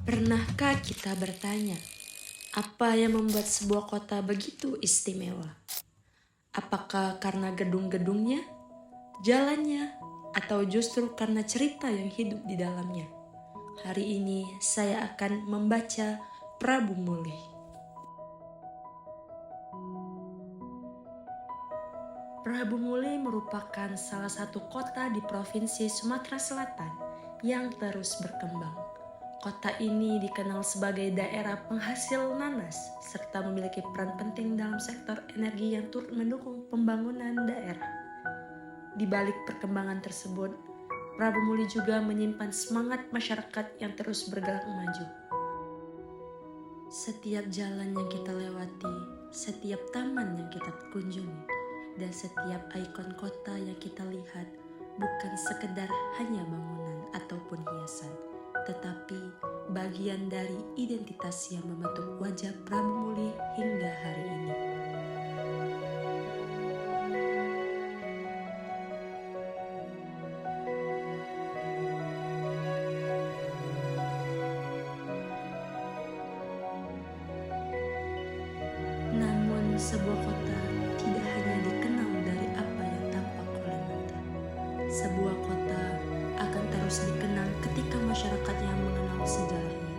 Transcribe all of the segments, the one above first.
Pernahkah kita bertanya, apa yang membuat sebuah kota begitu istimewa? Apakah karena gedung-gedungnya, jalannya, atau justru karena cerita yang hidup di dalamnya? Hari ini saya akan membaca Prabu Muli. Prabu Muli merupakan salah satu kota di Provinsi Sumatera Selatan yang terus berkembang. Kota ini dikenal sebagai daerah penghasil nanas serta memiliki peran penting dalam sektor energi yang turut mendukung pembangunan daerah. Di balik perkembangan tersebut, Prabu Muli juga menyimpan semangat masyarakat yang terus bergerak maju. Setiap jalan yang kita lewati, setiap taman yang kita kunjungi, dan setiap ikon kota yang kita lihat bukan sekedar hanya bangunan ataupun hiasan, tetapi bagian dari identitas yang membentuk wajah Prabu Muli hingga hari ini. Namun sebuah kota tidak hanya dikenal dari apa yang tampak oleh mata. Sebuah kota akan terus dikenang ketika masyarakatnya mengenal sejarahnya,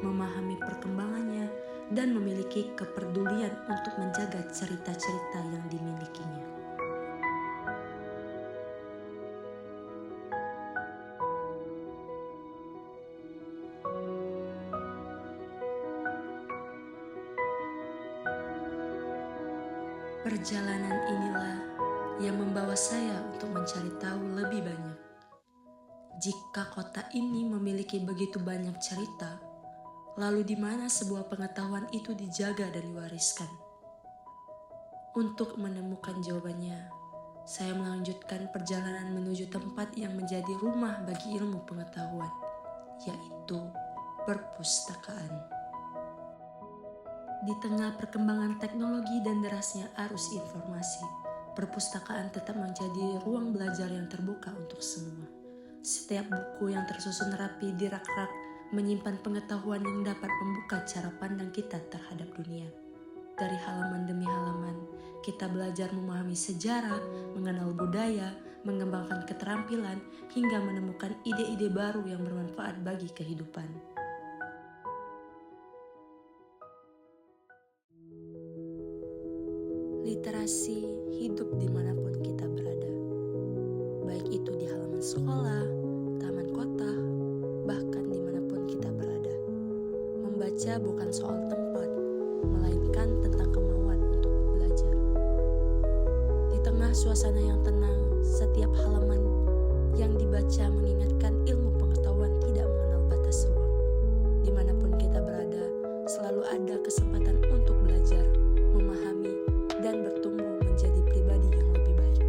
memahami perkembangannya, dan memiliki kepedulian untuk menjaga cerita-cerita yang dimilikinya. Perjalanan inilah yang membawa saya untuk mencari tahu lebih banyak. Jika kota ini memiliki begitu banyak cerita, lalu di mana sebuah pengetahuan itu dijaga dan diwariskan? Untuk menemukan jawabannya, saya melanjutkan perjalanan menuju tempat yang menjadi rumah bagi ilmu pengetahuan, yaitu perpustakaan. Di tengah perkembangan teknologi dan derasnya arus informasi, perpustakaan tetap menjadi ruang belajar yang terbuka untuk semua. Setiap buku yang tersusun rapi di rak-rak menyimpan pengetahuan yang dapat membuka cara pandang kita terhadap dunia. Dari halaman demi halaman, kita belajar memahami sejarah, mengenal budaya, mengembangkan keterampilan, hingga menemukan ide-ide baru yang bermanfaat bagi kehidupan. Literasi hidup dimanapun kita berada, baik itu di halaman sekolah, taman kota, bahkan dimanapun kita berada. Membaca bukan soal tempat, melainkan tentang kemauan untuk belajar. Di tengah suasana yang tenang, setiap halaman yang dibaca mengingatkan ilmu pengetahuan tidak mengenal batas ruang. Dimanapun kita berada, selalu ada kesempatan untuk belajar, memahami, dan bertumbuh menjadi pribadi yang lebih baik.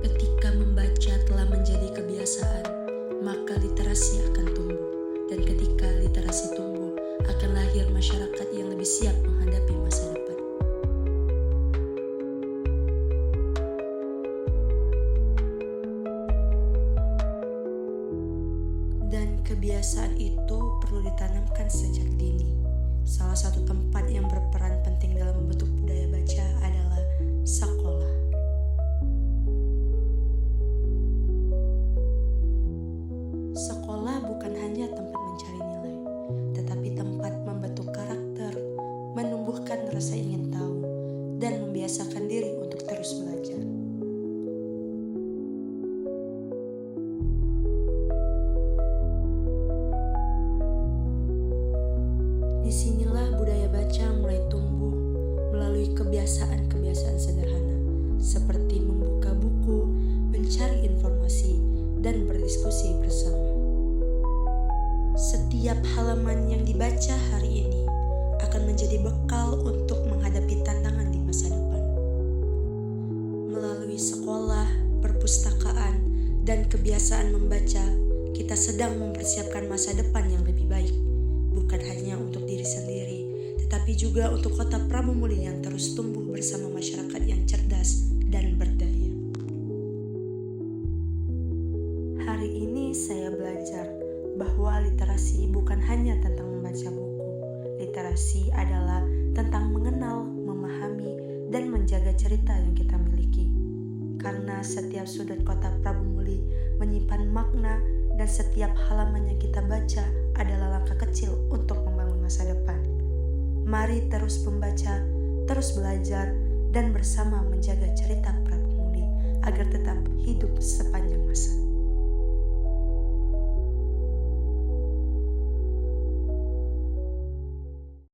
Ketika membaca telah menjadi kebiasaan, maka literasi akan tumbuh. Dan ketika literasi tumbuh, akan lahir masyarakat yang lebih siap menghadapi masa depan. Dan kebiasaan itu perlu ditanamkan sejak dini. Salah satu tempat yang berperan penting dalam membentuk budaya baca adalah sekolah. Sekolah bukan hanya tempat mencari nilai, tetapi tempat membentuk karakter, menumbuhkan rasa ingin tahu, dan membiasakan diri untuk terus belajar. Disinilah budaya baca mulai tumbuh melalui kebiasaan-kebiasaan sederhana, seperti membuka buku, mencari informasi, dan berdiskusi bersama. Setiap halaman yang dibaca hari ini akan menjadi bekal untuk menghadapi tantangan di masa depan. Melalui sekolah, perpustakaan, dan kebiasaan membaca, kita sedang mempersiapkan masa depan yang lebih baik, bukan hanya untuk diri sendiri, tetapi juga untuk kota Prabu Muli yang terus tumbuh bersama masyarakat yang cerdas dan berdaya. Hari ini saya belajar bahwa literasi bukan hanya tentang membaca buku. Literasi adalah tentang mengenal, memahami, dan menjaga cerita yang kita miliki. Karena setiap sudut kota Prabu Muli menyimpan makna dan setiap halaman yang kita baca adalah langkah kecil untuk membangun masa depan. Mari terus membaca, terus belajar, dan bersama menjaga cerita